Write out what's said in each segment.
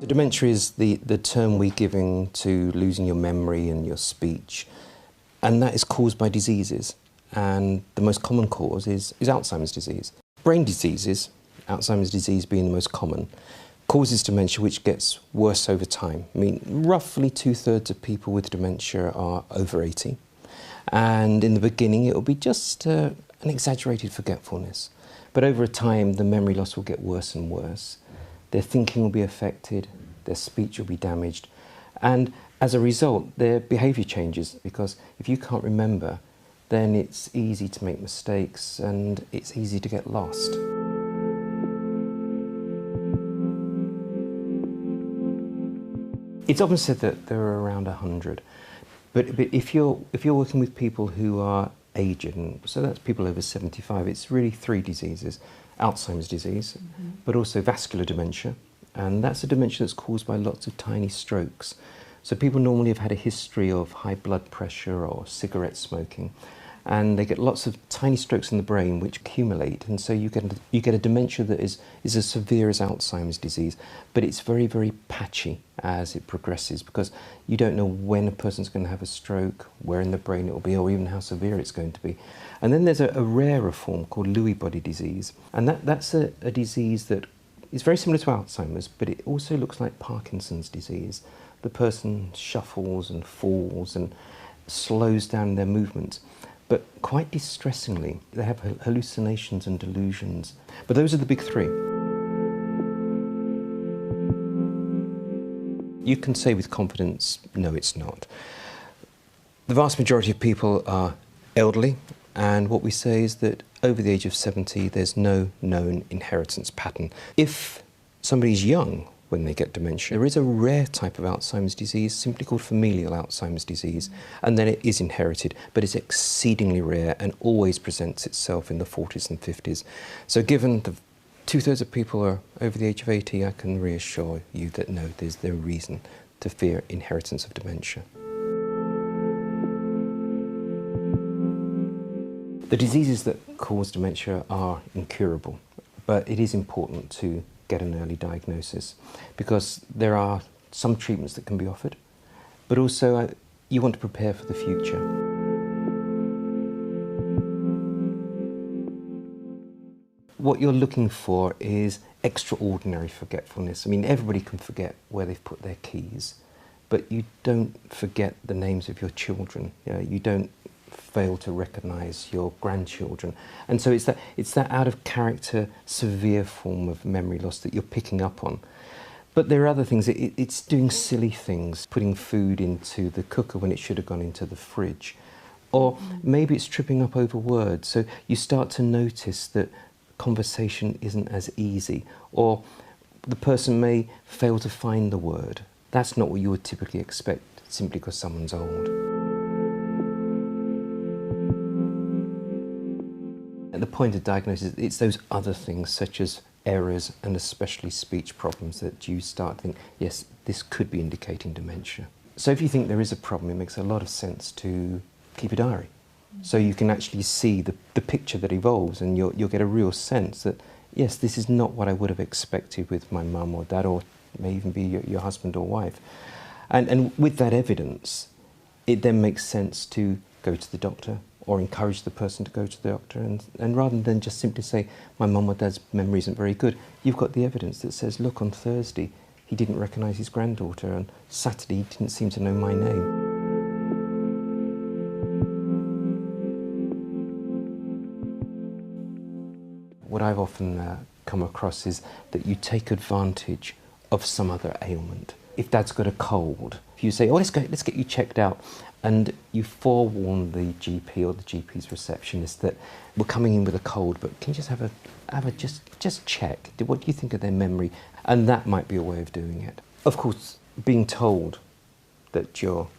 Dementia is the term we're giving to losing your memory and your speech, and that is caused by diseases. And the most common cause is Alzheimer's disease. Brain diseases, Alzheimer's disease being the most common, causes dementia which gets worse over time. I mean, roughly 2/3 of people with dementia are over 80. And in the beginning it will be just an exaggerated forgetfulness. But over time the memory loss will get worse and worse. Their thinking will be affected, their speech will be damaged, and as a result their behaviour changes, because if you can't remember, then it's easy to make mistakes and it's easy to get lost. It's often said that there are around 100, but if you're working with people who are aged, and so that's people over 75, it's really 3 diseases. Alzheimer's disease, but also vascular dementia, and that's a dementia that's caused by lots of tiny strokes. So people normally have had a history of high blood pressure or cigarette smoking, and they get lots of tiny strokes in the brain which accumulate, and so you get a dementia that is as severe as Alzheimer's disease, but it's very, very patchy as it progresses, because you don't know when a person's going to have a stroke, where in the brain it will be, or even how severe it's going to be. And then there's a rarer form called Lewy body disease, and that's a disease that is very similar to Alzheimer's, but it also looks like Parkinson's disease. The person shuffles and falls and slows down their movements. But quite distressingly, they have hallucinations and delusions. But those are the big 3. You can say with confidence, no, it's not. The vast majority of people are elderly, and what we say is that over the age of 70, there's no known inheritance pattern. If somebody's young when they get dementia, there is a rare type of Alzheimer's disease, simply called familial Alzheimer's disease, and then it is inherited, but it's exceedingly rare and always presents itself in the 40s and 50s. So given the 2/3 of people are over the age of 80, I can reassure you that no, there's no reason to fear inheritance of dementia. The diseases that cause dementia are incurable, but it is important to get an early diagnosis, because there are some treatments that can be offered, but also you want to prepare for the future. What you're looking for is extraordinary forgetfulness. I mean, everybody can forget where they've put their keys, but you don't forget the names of your children. You don't fail to recognise your grandchildren, and so it's that out of character, severe form of memory loss that you're picking up on. But there are other things. It's doing silly things, putting food into the cooker when it should have gone into the fridge, or maybe it's tripping up over words. So you start to notice that conversation isn't as easy, or the person may fail to find the word. That's not what you would typically expect simply because someone's old. At the point of diagnosis, it's those other things such as errors and especially speech problems that you start to think, yes, this could be indicating dementia. So if you think there is a problem, it makes a lot of sense to keep a diary. So you can actually see the picture that evolves, and you'll get a real sense that, yes, this is not what I would have expected with my mum or dad, or may even be your husband or wife. And with that evidence, it then makes sense to go to the doctor, or encourage the person to go to the doctor, and rather than just simply say, my mum or dad's memory isn't very good, you've got the evidence that says, look, on Thursday he didn't recognise his granddaughter, and Saturday he didn't seem to know my name. What I've often come across is that you take advantage of some other ailment. If dad's got a cold, if you say, oh, let's get you checked out, and you forewarn the GP or the GP's receptionist that we're coming in with a cold, but can you just have a just check? What do you think of their memory? And that might be a way of doing it. Of course, being told that your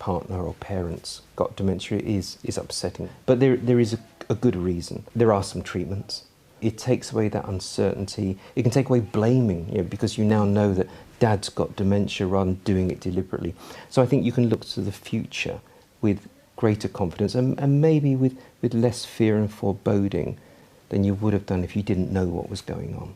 partner or parents got dementia is upsetting, but there is a good reason. There are some treatments. It takes away that uncertainty. It can take away blaming, because you now know that dad's got dementia rather than doing it deliberately. So I think you can look to the future with greater confidence and maybe with less fear and foreboding than you would have done if you didn't know what was going on.